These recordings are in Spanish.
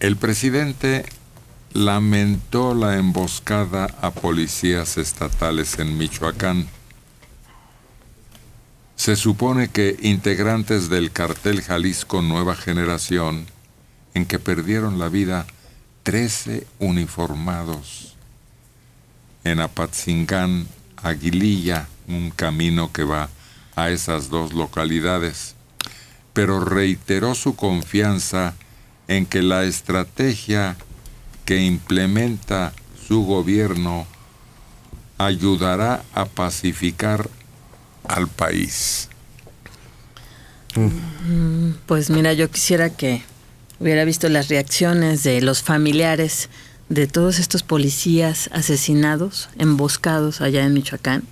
El presidente lamentó la emboscada a policías estatales en Michoacán. Se supone que integrantes del cartel Jalisco Nueva Generación, en que perdieron la vida 13 uniformados en Apatzingán, Aguililla, un camino que va a esas dos localidades, pero reiteró su confianza en que la estrategia que implementa su gobierno ayudará a pacificar al país. Pues mira, yo quisiera que hubiera visto las reacciones de los familiares de todos estos policías asesinados, emboscados allá en Michoacán,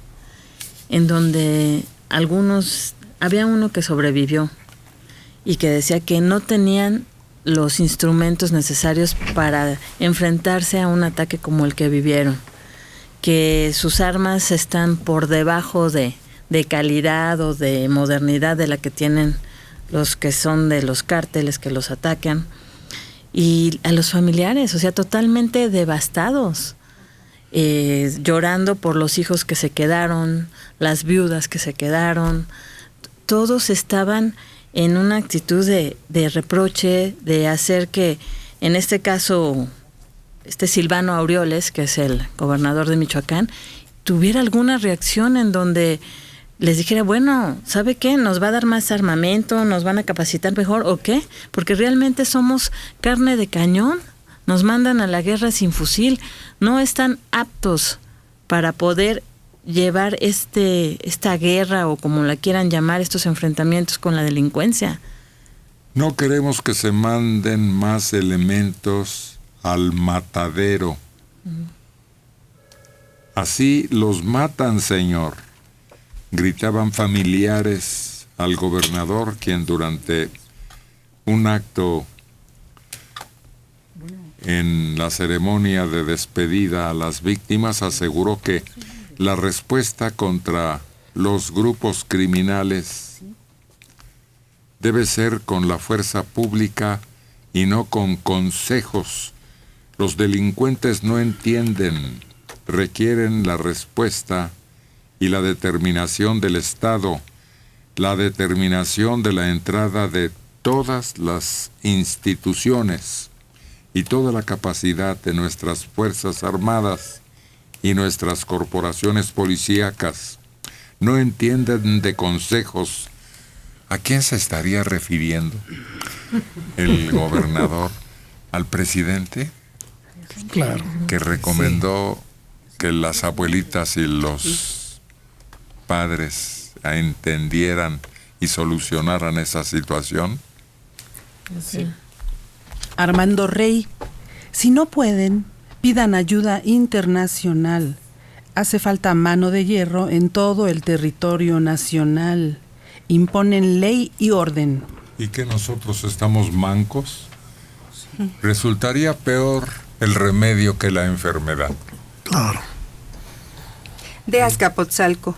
en donde había uno que sobrevivió y que decía que no tenían los instrumentos necesarios para enfrentarse a un ataque como el que vivieron, que sus armas están por debajo de calidad o de modernidad de la que tienen los que son de los cárteles que los atacan, y a los familiares, o sea, totalmente devastados, llorando por los hijos que se quedaron, las viudas que se quedaron. Todos estaban en una actitud de reproche, de hacer que, en este caso, Silvano Aureoles, que es el gobernador de Michoacán, tuviera alguna reacción en donde les dijera, bueno, ¿sabe qué? ¿Nos va a dar más armamento? ¿Nos van a capacitar mejor o qué? Porque realmente somos carne de cañón. Nos mandan a la guerra sin fusil. No están aptos para poder llevar esta guerra, o como la quieran llamar, estos enfrentamientos con la delincuencia. No queremos que se manden más elementos al matadero. Así los matan, señor, gritaban familiares al gobernador, quien durante un acto en la ceremonia de despedida a las víctimas aseguró que la respuesta contra los grupos criminales debe ser con la fuerza pública y no con consejos. Los delincuentes no entienden, requieren la respuesta y la determinación del Estado, la determinación de la entrada de todas las instituciones y toda la capacidad de nuestras Fuerzas Armadas y nuestras corporaciones policíacas. No entienden de consejos. ¿A quién se estaría refiriendo el gobernador? ¿Al presidente? Claro. Que recomendó que las abuelitas y los padres entendieran y solucionaran esa situación. Sí. Armando Rey, si no pueden, pidan ayuda internacional. Hace falta mano de hierro en todo el territorio nacional. Imponen ley y orden. ¿Y que nosotros estamos mancos? Resultaría peor el remedio que la enfermedad. Claro. De Azcapotzalco.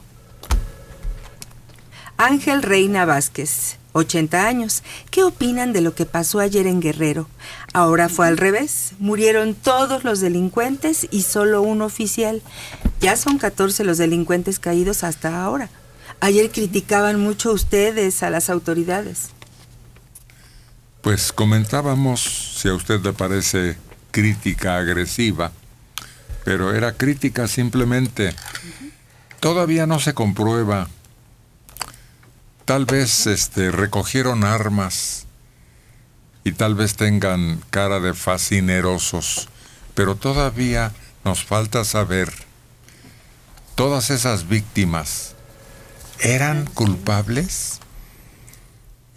Ángel Reina Vázquez, 80 años. ¿Qué opinan de lo que pasó ayer en Guerrero? Ahora fue al revés. Murieron todos los delincuentes y solo un oficial. Ya son 14 los delincuentes caídos hasta ahora. Ayer criticaban mucho ustedes a las autoridades. Pues comentábamos, si a usted le parece crítica agresiva, pero era crítica simplemente. Todavía no se comprueba. Tal vez recogieron armas y tal vez tengan cara de fascinerosos, pero todavía nos falta saber, ¿todas esas víctimas eran culpables?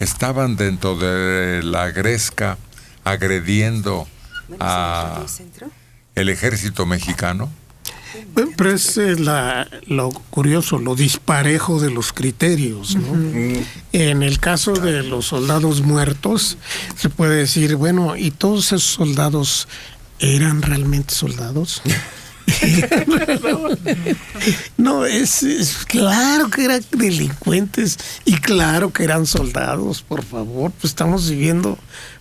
¿Estaban dentro de la gresca agrediendo a el ejército mexicano? Pero es lo curioso, lo disparejo de los criterios, ¿no? En el caso de los soldados muertos, se puede decir, bueno, ¿y todos esos soldados eran realmente soldados? No, es claro que eran delincuentes y claro que eran soldados, por favor. Pues estamos viviendo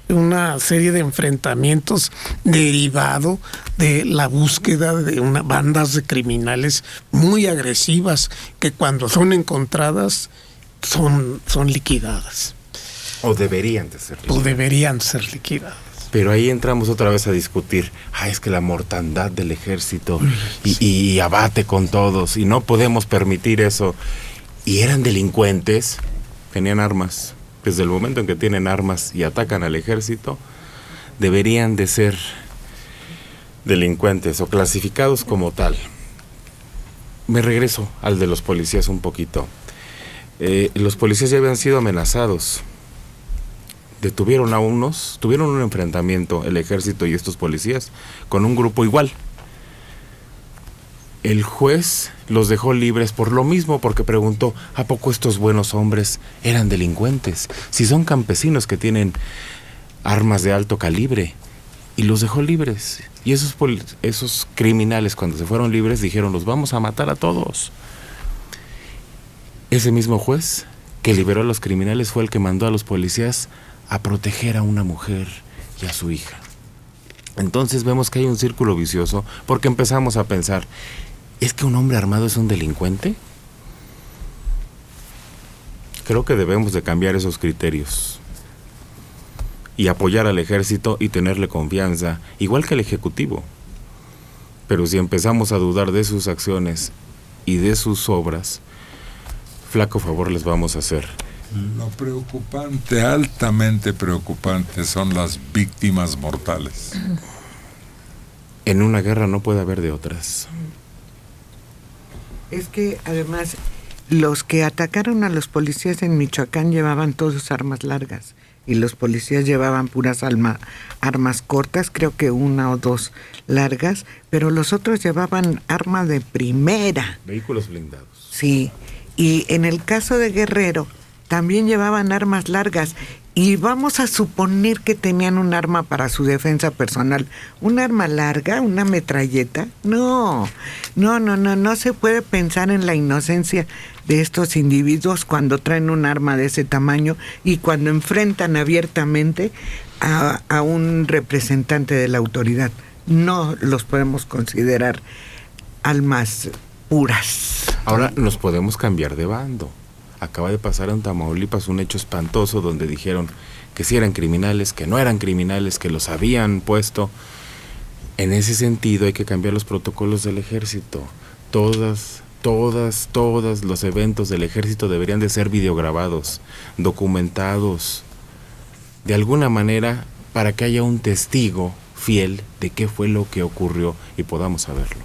una serie de enfrentamientos derivado de la búsqueda de bandas de criminales muy agresivas que cuando son encontradas son liquidadas. O deberían de ser liquidadas. O deberían ser liquidadas. Pero ahí entramos otra vez a discutir, es que la mortandad del ejército y abate con todos y no podemos permitir eso. Y eran delincuentes, tenían armas. Desde el momento en que tienen armas y atacan al ejército, deberían de ser delincuentes o clasificados como tal. Me regreso al de los policías un poquito. Los policías ya habían sido amenazados. Detuvieron a unos, tuvieron un enfrentamiento el ejército y estos policías con un grupo igual. El juez los dejó libres por lo mismo, porque preguntó, ¿a poco estos buenos hombres eran delincuentes? Si son campesinos que tienen armas de alto calibre. Y los dejó libres. Y esos criminales, cuando se fueron libres, dijeron, los vamos a matar a todos. Ese mismo juez que liberó a los criminales fue el que mandó a los policías a proteger a una mujer y a su hija. Entonces vemos que hay un círculo vicioso, porque empezamos a pensar, ¿es que un hombre armado es un delincuente? Creo que debemos de cambiar esos criterios y apoyar al ejército y tenerle confianza, igual que al ejecutivo. Pero si empezamos a dudar de sus acciones y de sus obras, flaco favor les vamos a hacer. Lo preocupante, altamente preocupante, son las víctimas mortales. En una guerra no puede haber de otras. Es que además los que atacaron a los policías en Michoacán llevaban todos armas largas y los policías llevaban puras armas cortas, creo que una o dos largas, pero los otros llevaban armas de primera. Vehículos blindados. Sí, y en el caso de Guerrero también llevaban armas largas y vamos a suponer que tenían un arma para su defensa personal. ¿Un arma larga? ¿Una metralleta? No se puede pensar en la inocencia de estos individuos cuando traen un arma de ese tamaño y cuando enfrentan abiertamente a un representante de la autoridad. No los podemos considerar almas puras. Ahora nos podemos cambiar de bando. Acaba de pasar en Tamaulipas un hecho espantoso donde dijeron que sí eran criminales, que no eran criminales, que los habían puesto. En ese sentido hay que cambiar los protocolos del ejército. Todos los eventos del ejército deberían de ser videograbados, documentados, de alguna manera, para que haya un testigo fiel de qué fue lo que ocurrió y podamos saberlo.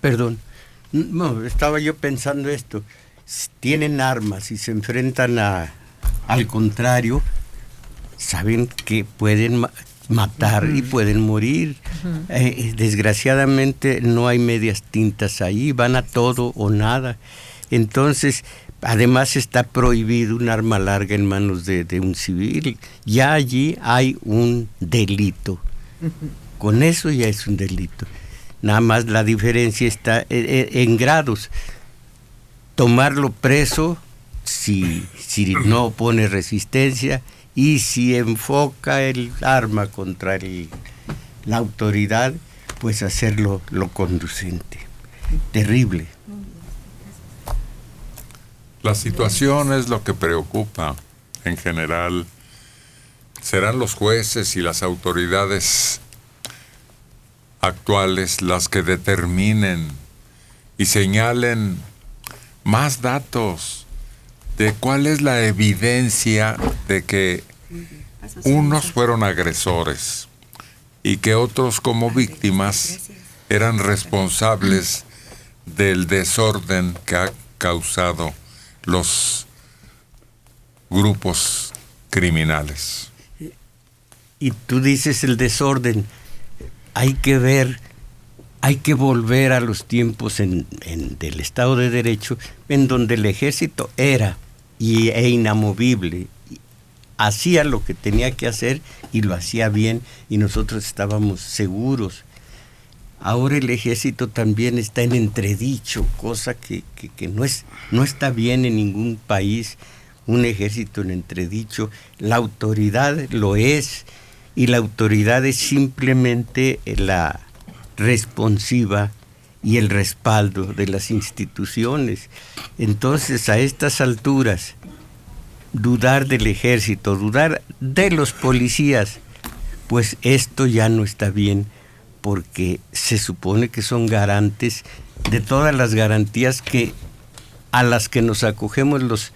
Perdón. No, estaba yo pensando esto. Tienen armas y se enfrentan al contrario, saben que pueden matar y pueden morir. Desgraciadamente no hay medias tintas ahí, van a todo o nada. Entonces, además está prohibido un arma larga en manos de un civil. Ya allí hay un delito. Con eso ya es un delito. Nada más la diferencia está en grados. Tomarlo preso si no pone resistencia y si enfoca el arma contra la autoridad, pues hacerlo lo conducente. Terrible. La situación es lo que preocupa en general. Serán los jueces y las autoridades actuales las que determinen y señalen más datos de cuál es la evidencia de que unos fueron agresores y que otros como víctimas eran responsables del desorden que ha causado los grupos criminales. Y tú dices el desorden. Hay que ver, hay que volver a los tiempos del Estado de Derecho, en donde el ejército era e inamovible, hacía lo que tenía que hacer y lo hacía bien y nosotros estábamos seguros. Ahora el ejército también está en entredicho, cosa que no está bien en ningún país, un ejército en entredicho. La autoridad lo es, y la autoridad es simplemente la responsiva y el respaldo de las instituciones. Entonces, a estas alturas, dudar del ejército, dudar de los policías, pues esto ya no está bien, porque se supone que son garantes de todas las garantías a las que nos acogemos los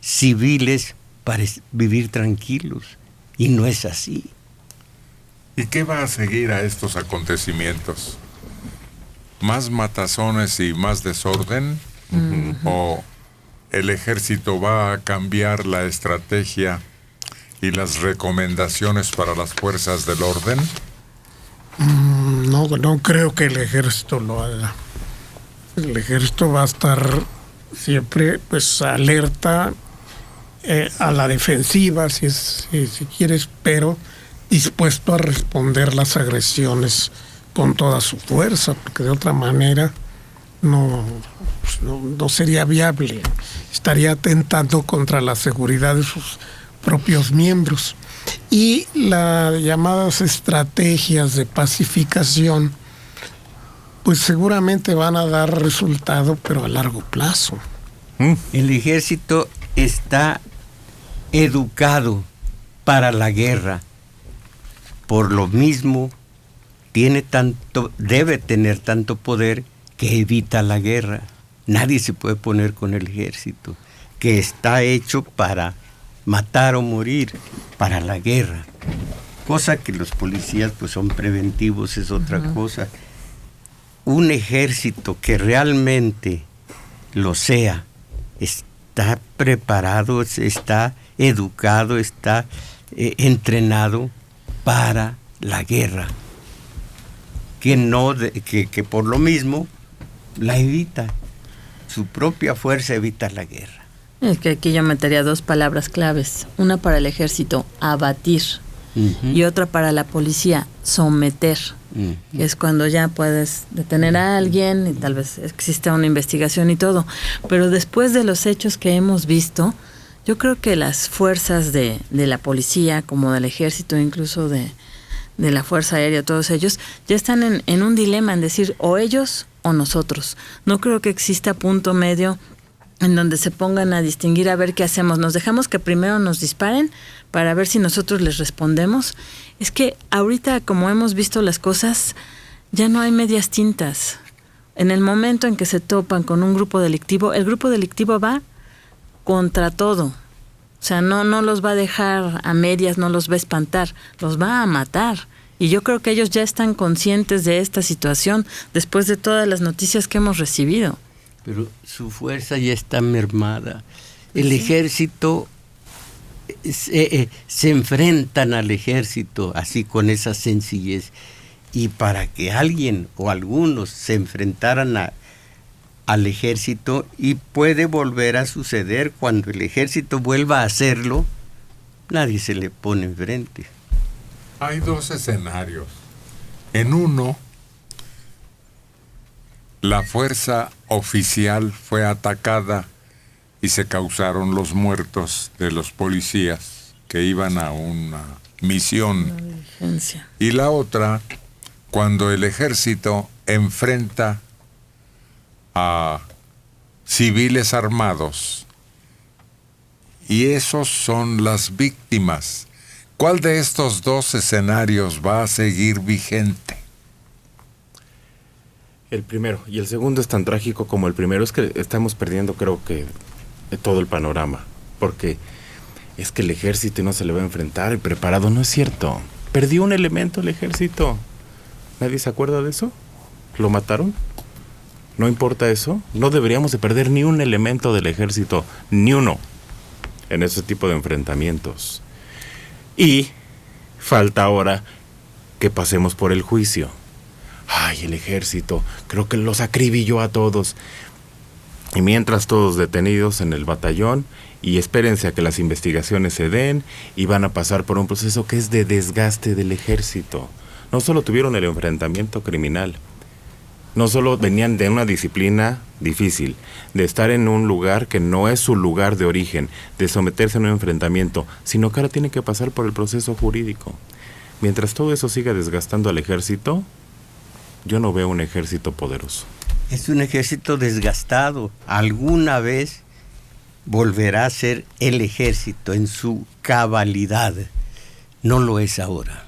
civiles para vivir tranquilos, y no es así. ¿Y qué va a seguir a estos acontecimientos? ¿Más matazones y más desorden? ¿O el ejército va a cambiar la estrategia y las recomendaciones para las fuerzas del orden? No creo que el ejército lo haga. El ejército va a estar siempre pues alerta, a la defensiva, si quieres, pero dispuesto a responder las agresiones con toda su fuerza, porque de otra manera no sería viable. Estaría atentando contra la seguridad de sus propios miembros. Y las llamadas estrategias de pacificación, pues seguramente van a dar resultado, pero a largo plazo. El ejército está educado para la guerra. Por lo mismo, debe tener tanto poder que evita la guerra. Nadie se puede poner con el ejército, que está hecho para matar o morir, para la guerra. Cosa que los policías pues son preventivos, es otra cosa. Un ejército que realmente lo sea, está preparado, está educado, está entrenado para la guerra, que por lo mismo la evita. Su propia fuerza evita la guerra. Es que aquí yo metería dos palabras claves. Una para el ejército, abatir. Y otra para la policía, someter. Que es cuando ya puedes detener a alguien y tal vez exista una investigación y todo. Pero después de los hechos que hemos visto, yo creo que las fuerzas de la policía, como del ejército, incluso de la Fuerza Aérea, todos ellos, ya están en un dilema en decir o ellos o nosotros. No creo que exista punto medio en donde se pongan a distinguir a ver qué hacemos. ¿Nos dejamos que primero nos disparen para ver si nosotros les respondemos? Es que ahorita, como hemos visto las cosas, ya no hay medias tintas. En el momento en que se topan con un grupo delictivo, el grupo delictivo va contra todo. O sea, no los va a dejar a medias, no los va a espantar, los va a matar. Y yo creo que ellos ya están conscientes de esta situación después de todas las noticias que hemos recibido. Pero su fuerza ya está mermada. El ejército, se enfrentan al ejército así con esa sencillez. Y para que alguien o algunos se enfrentaran al ejército, y puede volver a suceder cuando el ejército vuelva a hacerlo, nadie se le pone enfrente. Hay dos escenarios. En uno, la fuerza oficial fue atacada y se causaron los muertos de los policías que iban a una misión. Y la otra, cuando el ejército enfrenta a civiles armados, y esos son las víctimas. ¿Cuál de estos dos escenarios va a seguir vigente? El primero, y el segundo es tan trágico como el primero. Es que estamos perdiendo, creo que, todo el panorama, porque es que el ejército no se le va a enfrentar y preparado. No es cierto. Perdió un elemento el ejército. ¿Nadie se acuerda de eso? ¿Lo mataron? ¿No importa eso? No deberíamos de perder ni un elemento del ejército, ni uno, en ese tipo de enfrentamientos. Y falta ahora que pasemos por el juicio. Ay, el ejército, creo que los acribilló a todos. Y mientras todos detenidos en el batallón, y espérense a que las investigaciones se den, y van a pasar por un proceso que es de desgaste del ejército. No solo tuvieron el enfrentamiento criminal, No solo venían de una disciplina difícil, de estar en un lugar que no es su lugar de origen, de someterse a un enfrentamiento, sino que ahora tienen que pasar por el proceso jurídico. Mientras todo eso siga desgastando al ejército, yo no veo un ejército poderoso. Es un ejército desgastado. Alguna vez volverá a ser el ejército en su cabalidad. No lo es ahora.